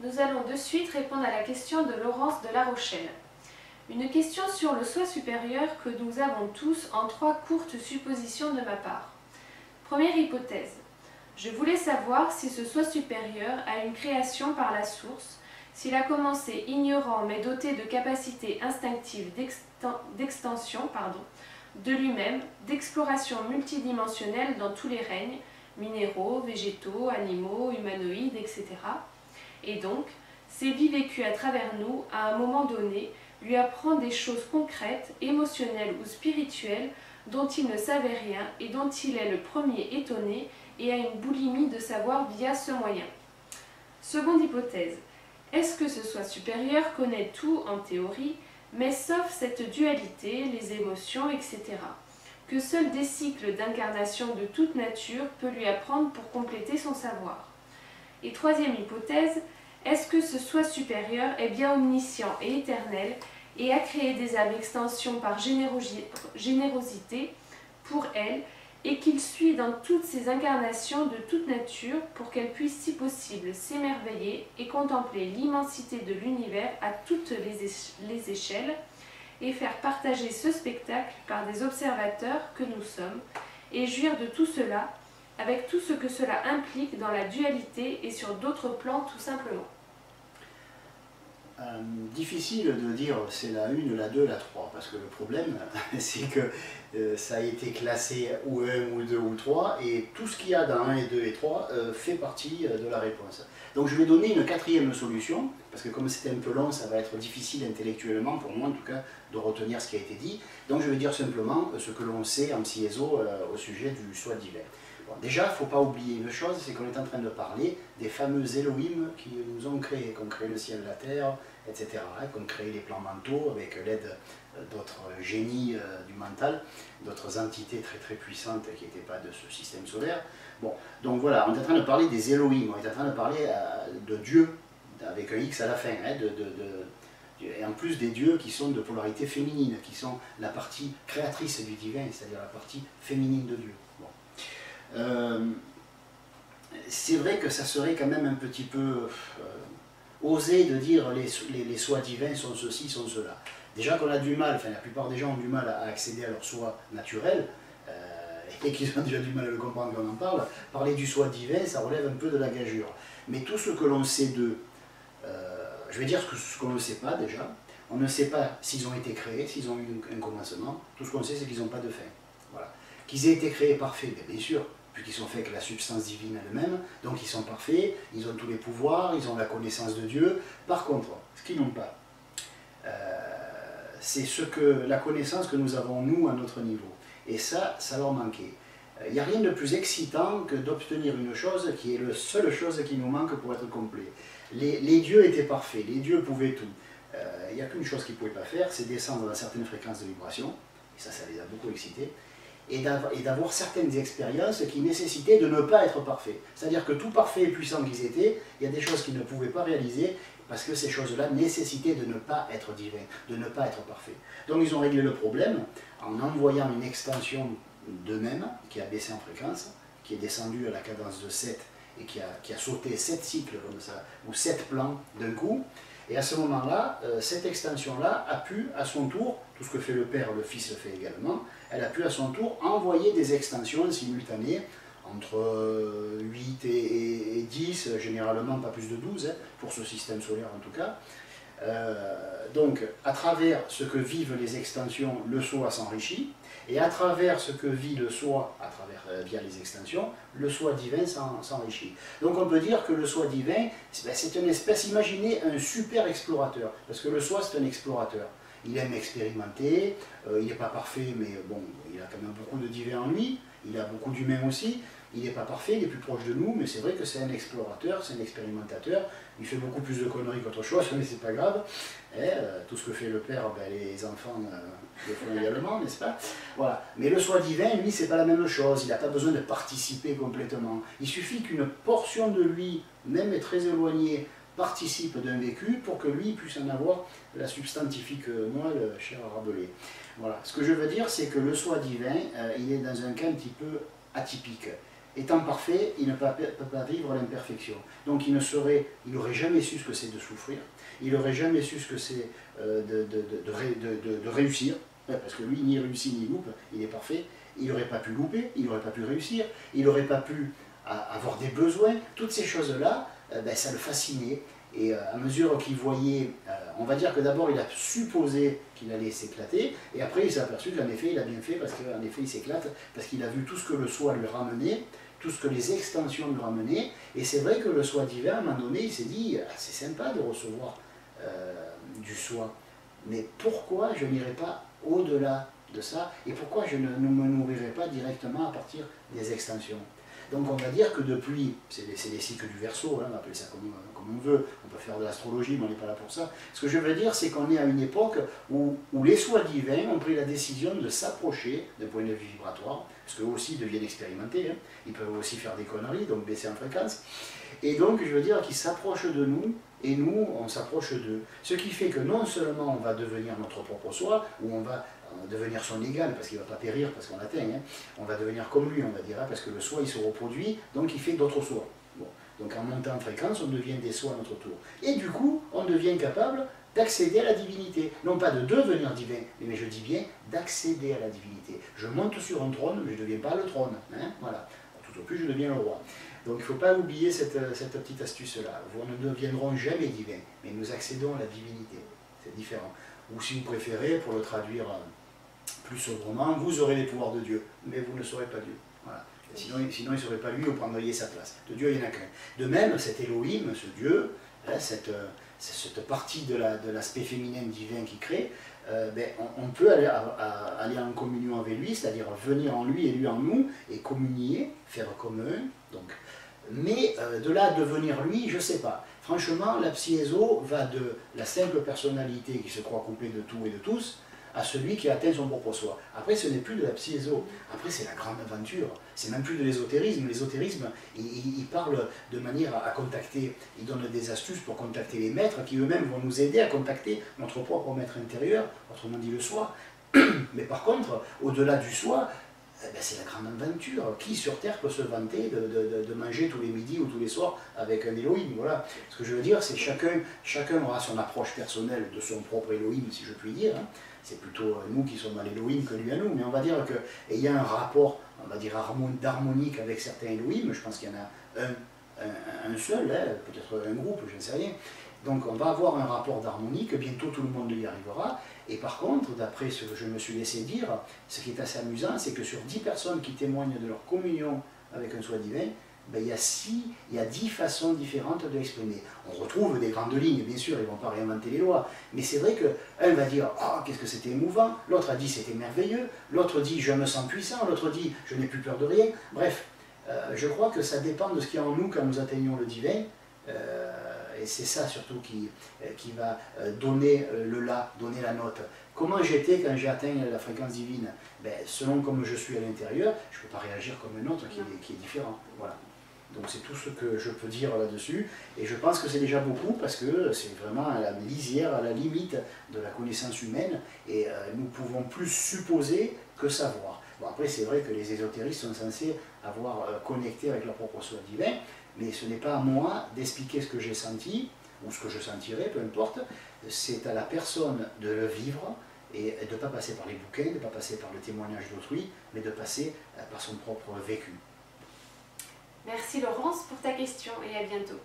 Nous allons de suite répondre à la question de Laurence de La Rochelle. Une question sur le soi supérieur que nous avons tous en 3 courtes suppositions de ma part. Première hypothèse. Je voulais savoir si ce soi supérieur a une création par la source, s'il a commencé ignorant mais doté de capacités instinctives d'extension de lui-même, d'exploration multidimensionnelle dans tous les règnes, minéraux, végétaux, animaux, humanoïdes, etc. Et donc, ces vies vécues à travers nous, à un moment donné, lui apprend des choses concrètes, émotionnelles ou spirituelles dont il ne savait rien et dont il est le premier étonné et a une boulimie de savoir via ce moyen. Seconde hypothèse. Est-ce que ce soi supérieur connaît tout en théorie, mais sauf cette dualité, les émotions, etc., que seuls des cycles d'incarnation de toute nature peut lui apprendre pour compléter son savoir? Et troisième hypothèse, est-ce que ce soi supérieur est bien omniscient et éternel et a créé des âmes extensions par générosité pour elle et qu'il suit dans toutes ces incarnations de toute nature pour qu'elle puisse si possible s'émerveiller et contempler l'immensité de l'univers à toutes les échelles et faire partager ce spectacle par des observateurs que nous sommes et jouir de tout cela avec tout ce que cela implique dans la dualité et sur d'autres plans tout simplement. Difficile de dire c'est la 1, la 2, la 3, parce que le problème c'est que ça a été classé ou 1 ou 2 ou 3 et tout ce qu'il y a dans 1 et 2 et 3 fait partie de la réponse. Donc je vais donner une 4e solution, parce que comme c'est un peu long, ça va être difficile intellectuellement, pour moi en tout cas, de retenir ce qui a été dit. Donc je vais dire simplement ce que l'on sait en Psiezo au sujet du soi divin. Bon, déjà, il ne faut pas oublier une chose, c'est qu'on est en train de parler des fameux Elohim qui nous ont créés, qui ont créé le ciel, la terre, etc., qui ont créé les plans mentaux avec l'aide d'autres génies du mental, d'autres entités très très puissantes qui n'étaient pas de ce système solaire. Bon, donc voilà, on est en train de parler des Elohim, on est en train de parler de Dieu, avec un X à la fin, et en plus des dieux qui sont de polarité féminine, qui sont la partie créatrice du divin, c'est-à-dire la partie féminine de Dieu. Bon. C'est vrai que ça serait quand même un petit peu osé de dire les soi divins sont ceci, sont cela. Déjà qu'on a du mal, enfin la plupart des gens ont du mal à accéder à leur soi naturel, et qu'ils ont déjà du mal à le comprendre quand on en parle, parler du soi divin, ça relève un peu de la gageure. Mais tout ce que l'on sait d'eux, je vais dire ce qu'on ne sait pas déjà, on ne sait pas s'ils ont été créés, s'ils ont eu un commencement, tout ce qu'on sait c'est qu'ils n'ont pas de fin. Voilà. Qu'ils aient été créés parfaits, bien sûr, puisqu'ils sont faits avec la substance divine elle-même, donc ils sont parfaits, ils ont tous les pouvoirs, ils ont la connaissance de Dieu. Par contre, ce qu'ils n'ont pas, c'est la connaissance que nous avons nous à notre niveau. Et ça leur manquait. Il n'y a rien de plus excitant que d'obtenir une chose qui est la seule chose qui nous manque pour être complet. Les dieux étaient parfaits, les dieux pouvaient tout. Il n'y a qu'une chose qu'ils ne pouvaient pas faire, c'est descendre à certaines fréquences de vibration, et ça les a beaucoup excités, et d'avoir certaines expériences qui nécessitaient de ne pas être parfaits. C'est-à-dire que tout parfait et puissant qu'ils étaient, il y a des choses qu'ils ne pouvaient pas réaliser, parce que ces choses-là nécessitaient de ne pas être divins, de ne pas être parfaits. Donc ils ont réglé le problème en envoyant une extension d'eux-mêmes, qui a baissé en fréquence, qui est descendue à la cadence de 7, et qui a sauté 7 cycles comme ça, ou 7 plans d'un coup. Et à ce moment-là, cette extension-là a pu, à son tour, tout ce que fait le Père, le Fils le fait également, elle a pu à son tour envoyer des extensions simultanées, entre 8 et 10, généralement pas plus de 12, pour ce système solaire en tout cas. Donc, à travers ce que vivent les extensions, le soi s'enrichit, et à travers ce que vit le soi, via les extensions, le soi divin s'enrichit. Donc on peut dire que le soi divin, c'est une espèce, imaginez un super explorateur, parce que le soi c'est un explorateur. Il aime expérimenter, il n'est pas parfait, mais bon, il a quand même beaucoup de divin en lui, il a beaucoup d'humains aussi, il n'est pas parfait, il est plus proche de nous, mais c'est vrai que c'est un explorateur, c'est un expérimentateur, il fait beaucoup plus de conneries qu'autre chose, mais c'est pas grave. Et, tout ce que fait le Père, les enfants le font également, n'est-ce pas? Voilà. Mais le soi divin, lui, c'est pas la même chose, il n'a pas besoin de participer complètement. Il suffit qu'une portion de lui, même très éloignée, participe d'un vécu pour que lui puisse en avoir la substantifique moelle, cher Rabelais. Voilà. Ce que je veux dire, c'est que le soi divin, il est dans un cas un petit peu atypique. étant parfait, il ne peut pas vivre l'imperfection. Donc il n'aurait jamais su ce que c'est de souffrir, il n'aurait jamais su ce que c'est de réussir, parce que lui, ni réussit ni loupe, il est parfait. Il n'aurait pas pu louper, il n'aurait pas pu réussir, il n'aurait pas pu avoir des besoins. Toutes ces choses-là, ça le fascinait. Et à mesure qu'il voyait, on va dire que d'abord il a supposé qu'il allait s'éclater, et après il s'est aperçu qu'en effet il a bien fait, parce qu'en effet il s'éclate, parce qu'il a vu tout ce que le soi lui ramenait, tout ce que les extensions lui ramenaient, et c'est vrai que le soi divin, à un moment donné, il s'est dit, c'est sympa de recevoir du soi, mais pourquoi je n'irai pas au-delà de ça, et pourquoi je ne me nourrirai pas directement à partir des extensions? Donc on va dire que depuis, c'est les cycles du Verseau, hein, on appelle ça comme on veut, on peut faire de l'astrologie, mais on n'est pas là pour ça. Ce que je veux dire, c'est qu'on est à une époque où les soi divins ont pris la décision de s'approcher d'un point de vue vibratoire, parce qu'eux aussi deviennent expérimentés, hein. Ils peuvent aussi faire des conneries, donc baisser en fréquence. Et donc je veux dire qu'ils s'approchent de nous, et nous, on s'approche d'eux. Ce qui fait que non seulement on va devenir notre propre soi, ou on va devenir son égal, parce qu'il ne va pas périr, parce qu'on l'atteint, hein. On va devenir comme lui, on va dire, hein, parce que le soi, il se reproduit, donc il fait d'autres sois. Bon. Donc en montant en fréquence, on devient des sois à notre tour. Et du coup, on devient capable d'accéder à la divinité. Non pas de devenir divin, mais je dis bien d'accéder à la divinité. Je monte sur un trône, mais je ne deviens pas le trône. Hein, voilà. Tout au plus, je deviens le roi. Donc il ne faut pas oublier cette petite astuce-là. Vous ne deviendrons jamais divins, mais nous accédons à la divinité. C'est différent. Ou si vous préférez, pour le traduire plus sobrement, vous aurez les pouvoirs de Dieu, mais vous ne serez pas Dieu. Voilà. Sinon il ne serait pas lui, vous prendriez sa place. De Dieu, il n'y en a qu'un. De même, cet Elohim, ce Dieu, hein, cette partie de l'aspect féminin divin qui crée, on peut aller en communion avec lui, c'est-à-dire venir en lui et lui en nous, et communier, faire comme eux. Donc. Mais de là à devenir lui, je ne sais pas. Franchement, la Psiézo va de la simple personnalité qui se croit coupée de tout et de tous, à celui qui atteint son propre soi. Après, ce n'est plus de la Psiézo, après c'est la grande aventure, c'est même plus de l'ésotérisme. L'ésotérisme, il parle de manière à contacter, il donne des astuces pour contacter les maîtres qui eux-mêmes vont nous aider à contacter notre propre maître intérieur, autrement dit le soi. Mais par contre, au-delà du soi, c'est la grande aventure. Qui sur Terre peut se vanter de manger tous les midis ou tous les soirs avec un Elohim? Voilà. Ce que je veux dire, c'est que chacun aura son approche personnelle de son propre Elohim, si je puis dire. Hein. C'est plutôt nous qui sommes dans l'Elohim que lui à nous. Mais on va dire qu'il y a un rapport, on va dire, d'harmonique avec certains Elohim. Je pense qu'il y en a un seul, hein, peut-être un groupe, je ne sais rien. Donc on va avoir un rapport d'harmonie, que bientôt tout le monde y arrivera. Et par contre, d'après ce que je me suis laissé dire, ce qui est assez amusant, c'est que sur 10 personnes qui témoignent de leur communion avec un soi divin, il y a 10 façons différentes de l'exprimer. On retrouve des grandes lignes, bien sûr, ils ne vont pas réinventer les lois, mais c'est vrai qu'un va dire « Oh, qu'est-ce que c'était émouvant », l'autre a dit « C'était merveilleux », l'autre dit « Je me sens puissant », l'autre dit « Je n'ai plus peur de rien ». Bref, je crois que ça dépend de ce qu'il y a en nous quand nous atteignons le divin, et c'est ça surtout qui va donner le la, donner la note. Comment j'étais quand j'ai atteint la fréquence divine? Selon comme je suis à l'intérieur, je ne peux pas réagir comme un autre qui est différent. Voilà. Donc c'est tout ce que je peux dire là-dessus, et je pense que c'est déjà beaucoup, parce que c'est vraiment à la lisière, à la limite de la connaissance humaine, et nous pouvons plus supposer que savoir. Bon, après c'est vrai que les ésotéristes sont censés avoir connecté avec leur propre soi divin, mais ce n'est pas à moi d'expliquer ce que j'ai senti, ou ce que je sentirai, peu importe, c'est à la personne de le vivre, et de ne pas passer par les bouquins, de ne pas passer par le témoignage d'autrui, mais de passer par son propre vécu. Merci Laurence pour ta question et à bientôt.